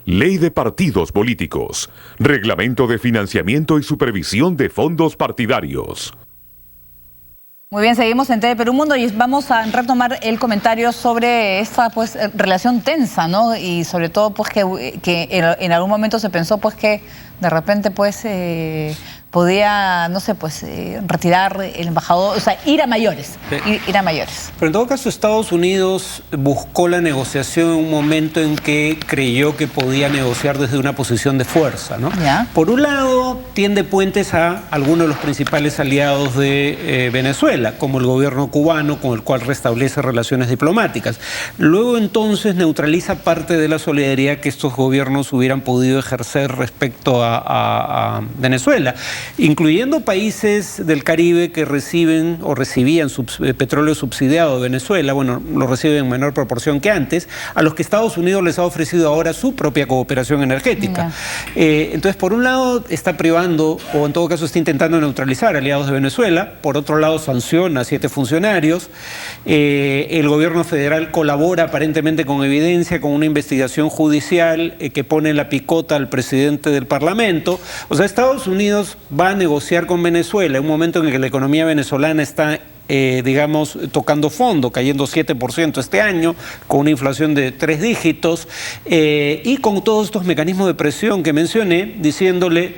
Ley de Partidos Políticos. Reglamento de financiamiento y supervisión de fondos partidarios. Muy bien, seguimos en TV Perú Mundo y vamos a retomar el comentario sobre esta relación tensa, ¿no? Y sobre todo pues que en algún momento se pensó pues que de repente pues podía, no sé, pues retirar el embajador, o sea, ir a mayores, ir a mayores. Pero en todo caso Estados Unidos buscó la negociación en un momento en que creyó que podía negociar desde una posición de fuerza, ¿no? ¿Ya? Por un lado, tiende puentes a algunos de los principales aliados de Venezuela, como el gobierno cubano, con el cual restablece relaciones diplomáticas. Luego entonces neutraliza parte de la solidaridad que estos gobiernos hubieran podido ejercer respecto a Venezuela, incluyendo países del Caribe que reciben o recibían petróleo subsidiado de Venezuela, bueno, lo reciben en menor proporción que antes, a los que Estados Unidos les ha ofrecido ahora su propia cooperación energética. Entonces, por un lado, está privando, o en todo caso está intentando neutralizar aliados de Venezuela, por otro lado, sanciona a 7 funcionarios, el gobierno federal colabora aparentemente con evidencia, con una investigación judicial que pone en la picota al presidente del Parlamento. O sea, Estados Unidos va a negociar con Venezuela en un momento en el que la economía venezolana está, digamos, tocando fondo, cayendo 7% este año, con una inflación de 3 dígitos, y con todos estos mecanismos de presión que mencioné, diciéndole,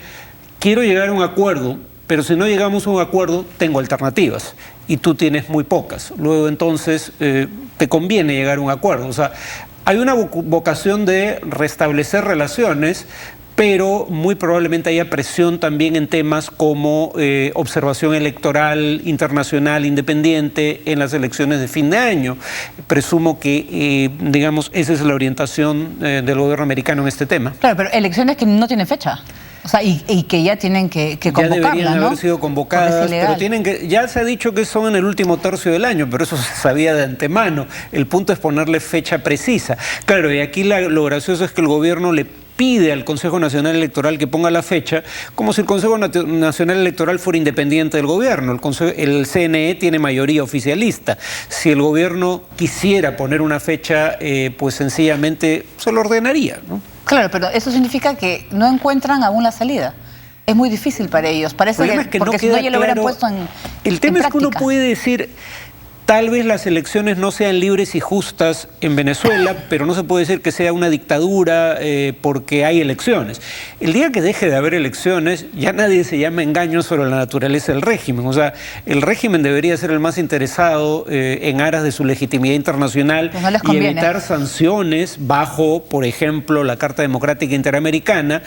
quiero llegar a un acuerdo, pero si no llegamos a un acuerdo, tengo alternativas, y tú tienes muy pocas. Luego, entonces, te conviene llegar a un acuerdo. O sea, hay una vocación de restablecer relaciones, pero muy probablemente haya presión también en temas como observación electoral internacional independiente en las elecciones de fin de año. Presumo que, digamos, esa es la orientación del gobierno americano en este tema. Claro, pero elecciones que no tienen fecha. O sea, y que ya tienen que convocarlas, ya deberían, ¿no? haber sido convocadas, pero tienen que, ya se ha dicho que son en el último tercio del año, pero eso se sabía de antemano. El punto es ponerle fecha precisa. Claro, y aquí lo gracioso es que el gobierno le pide al Consejo Nacional Electoral que ponga la fecha, como si el Consejo Nacional Electoral fuera independiente del gobierno. El CNE tiene mayoría oficialista. Si el gobierno quisiera poner una fecha, pues sencillamente se lo ordenaría, ¿no? Claro, pero eso significa que no encuentran aún la salida. Es muy difícil para ellos. Parece que porque si no ya lo hubieran puesto en El tema es que uno práctica. puede decir, tal vez las elecciones no sean libres y justas en Venezuela, pero no se puede decir que sea una dictadura porque hay elecciones. El día que deje de haber elecciones, ya nadie se llama engaño sobre la naturaleza del régimen. O sea, el régimen debería ser el más interesado en aras de su legitimidad internacional pues y evitar sanciones bajo, por ejemplo, la Carta Democrática Interamericana.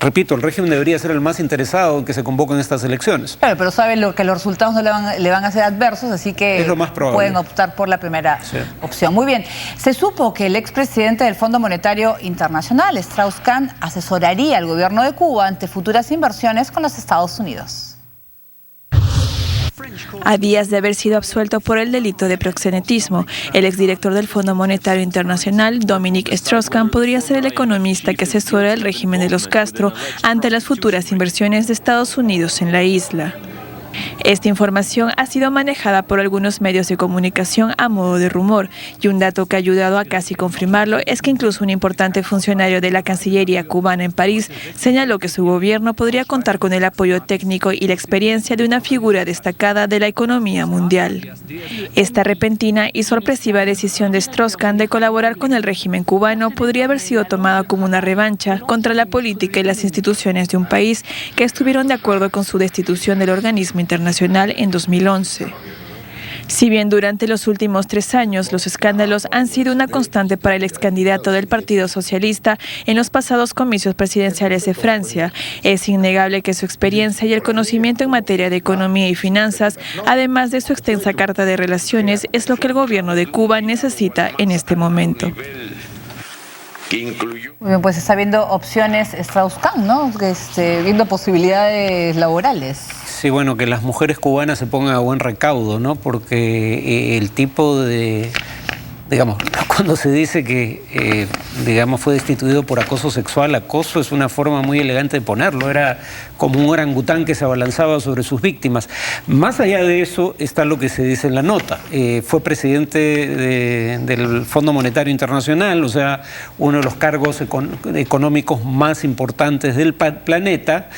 Repito, el régimen debería ser el más interesado en que se convoquen estas elecciones. Claro, pero saben que los resultados no le van a ser adversos, así que es lo más probable. Pueden optar por la primera opción. Muy bien. Se supo que el expresidente del Fondo Monetario Internacional, Strauss-Kahn, asesoraría al gobierno de Cuba ante futuras inversiones con los Estados Unidos. A días de haber sido absuelto por el delito de proxenetismo, el exdirector del Fondo Monetario Internacional, Dominique Strauss-Kahn, podría ser el economista que asesora el régimen de los Castro ante las futuras inversiones de Estados Unidos en la isla. Esta información ha sido manejada por algunos medios de comunicación a modo de rumor, y un dato que ha ayudado a casi confirmarlo es que incluso un importante funcionario de la Cancillería cubana en París señaló que su gobierno podría contar con el apoyo técnico y la experiencia de una figura destacada de la economía mundial. Esta repentina y sorpresiva decisión de Strauss-Kahn de colaborar con el régimen cubano podría haber sido tomada como una revancha contra la política y las instituciones de un país que estuvieron de acuerdo con su destitución del organismo internacional en 2011. Si bien durante los últimos 3 años los escándalos han sido una constante para el excandidato del Partido Socialista en los pasados comicios presidenciales de Francia, es innegable que su experiencia y el conocimiento en materia de economía y finanzas, además de su extensa carta de relaciones, es lo que el gobierno de Cuba necesita en este momento. Muy bien, pues está viendo opciones Strauss-Kahn, ¿no? Viendo posibilidades laborales. Sí, bueno, que las mujeres cubanas se pongan a buen recaudo, ¿no? Porque el tipo de, digamos, cuando se dice que, digamos, fue destituido por acoso sexual, acoso es una forma muy elegante de ponerlo, era como un orangután que se abalanzaba sobre sus víctimas. Más allá de eso está lo que se dice en la nota. Fue presidente del Fondo Monetario Internacional, o sea, uno de los cargos económicos más importantes del planeta,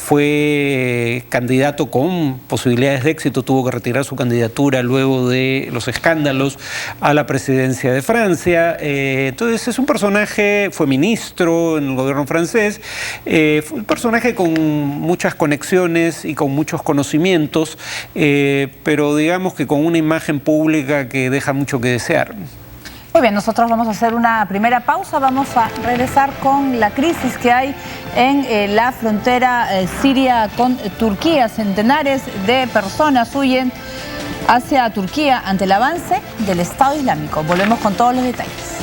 fue candidato con posibilidades de éxito, tuvo que retirar su candidatura luego de los escándalos a la presidencia de Francia. Entonces es un personaje, fue ministro en el gobierno francés, fue un personaje con muchas conexiones y con muchos conocimientos, pero digamos que con una imagen pública que deja mucho que desear. Muy bien, nosotros vamos a hacer una primera pausa, vamos a regresar con la crisis que hay en la frontera siria con Turquía. Centenares de personas huyen hacia Turquía ante el avance del Estado Islámico. Volvemos con todos los detalles.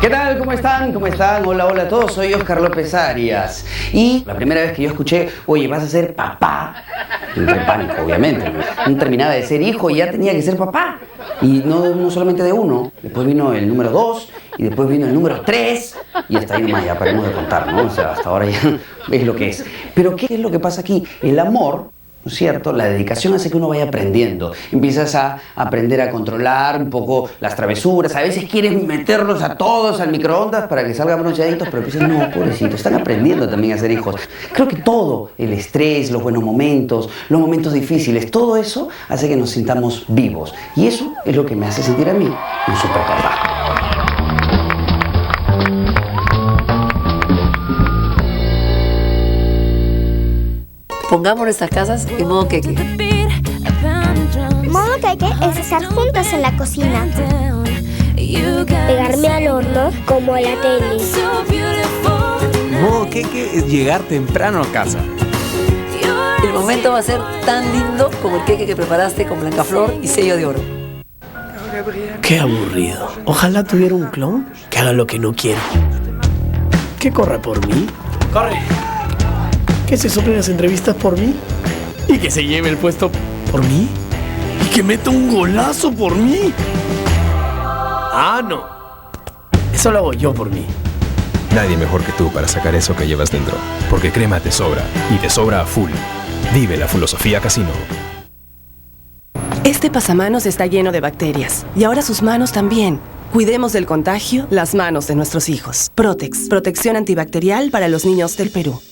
¿Qué tal? ¿Cómo están? ¿Cómo están? Hola, hola a todos. Soy Oscar López Arias. Y la primera vez que yo escuché, oye, vas a ser papá, entré en pánico, obviamente. No terminaba de ser hijo y ya tenía que ser papá. Y no solamente de uno. Después vino el número 2 y después vino el número 3. Y hasta ahí nomás ya paremos de contar, ¿no? O sea, hasta ahora ya es lo que es. Pero ¿qué es lo que pasa aquí? El amor, ¿no es cierto? La dedicación hace que uno vaya aprendiendo. Empiezas a aprender a controlar un poco las travesuras. A veces quieres meterlos a todos al microondas para que salgan bronceaditos, pero piensas, no, pobrecito, están aprendiendo también a ser hijos. Creo que todo, el estrés, los buenos momentos, los momentos difíciles, todo eso hace que nos sintamos vivos. Y eso es lo que me hace sentir a mí un super papá. Pongamos nuestras casas en modo queque. Modo queque es estar juntos en la cocina. Pegarme al horno como la tele. Modo queque es llegar temprano a casa. El momento va a ser tan lindo como el queque que preparaste con Blancaflor y sello de oro. Qué aburrido. Ojalá tuviera un clon que haga lo que no quiero. Que corra por mí. ¡Corre! Que se soplen las entrevistas por mí. Y que se lleve el puesto por mí. Y que meta un golazo por mí. Ah, no. Eso lo hago yo por mí. Nadie mejor que tú para sacar eso que llevas dentro. Porque crema te sobra. Y te sobra a full. Vive la filosofía Casino. Este pasamanos está lleno de bacterias. Y ahora sus manos también. Cuidemos del contagio, las manos de nuestros hijos. Protex, protección antibacterial para los niños del Perú.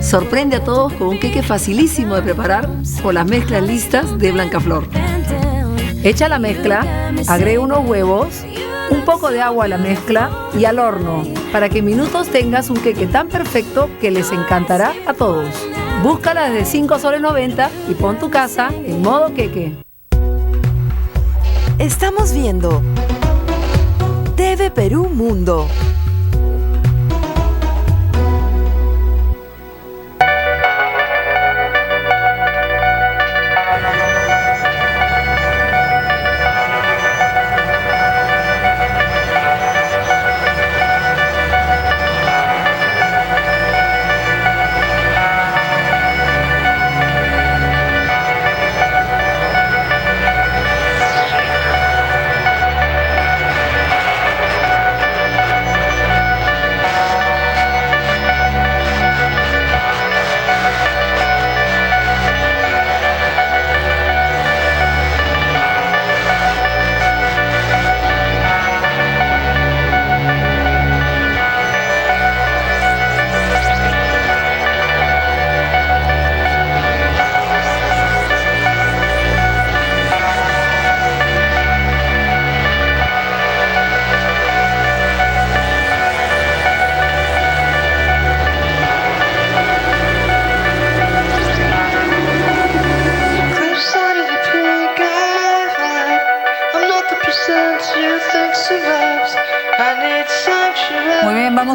Sorprende a todos con un queque facilísimo de preparar con las mezclas listas de Blancaflor. Echa la mezcla, agrega unos huevos, un poco de agua a la mezcla y al horno, para que en minutos tengas un queque tan perfecto que les encantará a todos. Búscala desde 5,90 soles y pon tu casa en modo queque. Estamos viendo TV Perú Mundo.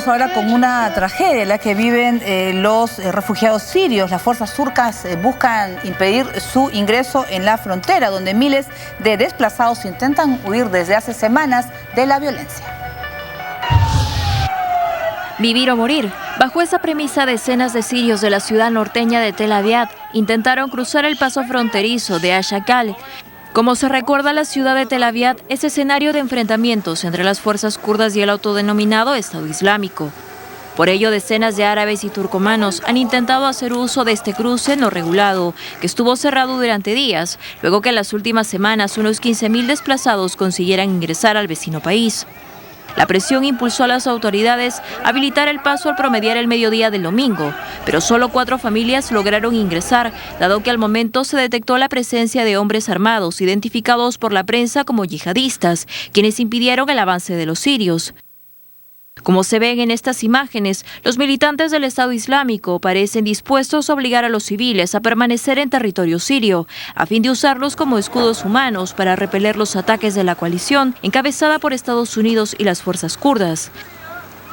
vamos ahora con una tragedia, la que viven los refugiados sirios. Las fuerzas turcas buscan impedir su ingreso en la frontera, donde miles de desplazados intentan huir desde hace semanas de la violencia. Vivir o morir. Bajo esa premisa, decenas de sirios de la ciudad norteña de Tel Aviv intentaron cruzar el paso fronterizo de Ashakal. Como se recuerda, la ciudad de Tel Aviv es escenario de enfrentamientos entre las fuerzas kurdas y el autodenominado Estado Islámico. Por ello, decenas de árabes y turcomanos han intentado hacer uso de este cruce no regulado, que estuvo cerrado durante días, luego que en las últimas semanas unos 15.000 desplazados consiguieran ingresar al vecino país. La presión impulsó a las autoridades a habilitar el paso al promediar el mediodía del domingo, pero solo 4 familias lograron ingresar, dado que al momento se detectó la presencia de hombres armados identificados por la prensa como yihadistas, quienes impidieron el avance de los sirios. Como se ven en estas imágenes, los militantes del Estado Islámico parecen dispuestos a obligar a los civiles a permanecer en territorio sirio, a fin de usarlos como escudos humanos para repeler los ataques de la coalición encabezada por Estados Unidos y las fuerzas kurdas.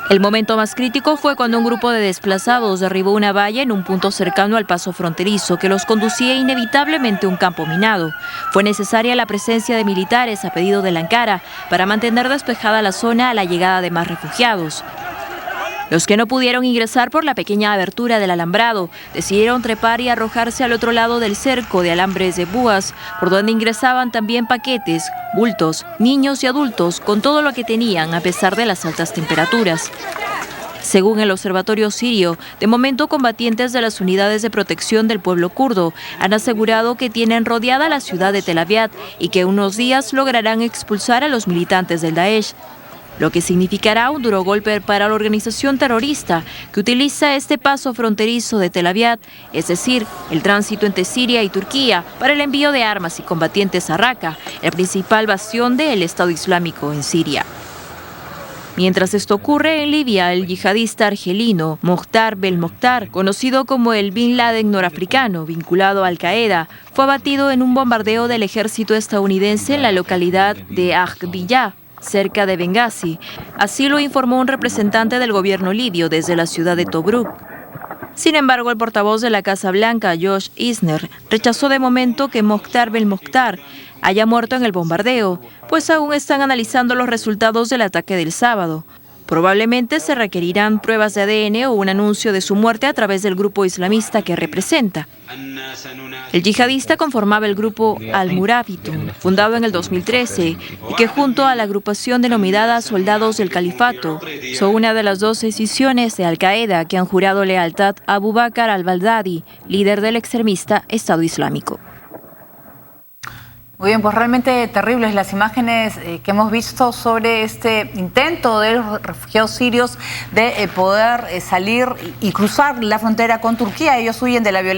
El momento más crítico fue cuando un grupo de desplazados derribó una valla en un punto cercano al paso fronterizo que los conducía inevitablemente a un campo minado. Fue necesaria la presencia de militares a pedido de Ankara para mantener despejada la zona a la llegada de más refugiados. Los que no pudieron ingresar por la pequeña abertura del alambrado decidieron trepar y arrojarse al otro lado del cerco de alambres de púas, por donde ingresaban también paquetes, bultos, niños y adultos con todo lo que tenían a pesar de las altas temperaturas. Según el Observatorio Sirio, de momento combatientes de las unidades de protección del pueblo kurdo han asegurado que tienen rodeada la ciudad de Tel Aviv y que en unos días lograrán expulsar a los militantes del Daesh, lo que significará un duro golpe para la organización terrorista que utiliza este paso fronterizo de Tel Aviv, es decir, el tránsito entre Siria y Turquía, para el envío de armas y combatientes a Raqqa, el principal bastión del Estado Islámico en Siria. Mientras esto ocurre en Libia, el yihadista argelino Mokhtar Belmokhtar, conocido como el Bin Laden norafricano, vinculado a Al-Qaeda, fue abatido en un bombardeo del ejército estadounidense en la localidad de Aghdiyah, cerca de Benghazi. Así lo informó un representante del gobierno libio desde la ciudad de Tobruk. Sin embargo, el portavoz de la Casa Blanca, Josh Eisner, rechazó de momento que Mokhtar Belmokhtar haya muerto en el bombardeo, pues aún están analizando los resultados del ataque del sábado. Probablemente se requerirán pruebas de ADN o un anuncio de su muerte a través del grupo islamista que representa. El yihadista conformaba el grupo Al-Murabitun, fundado en el 2013, y que junto a la agrupación denominada Soldados del Califato, son una de las 2 decisiones de Al-Qaeda que han jurado lealtad a Abu Bakr al-Baghdadi, líder del extremista Estado Islámico. Muy bien, pues realmente terribles las imágenes que hemos visto sobre este intento de los refugiados sirios de poder salir y cruzar la frontera con Turquía. Ellos huyen de la violencia.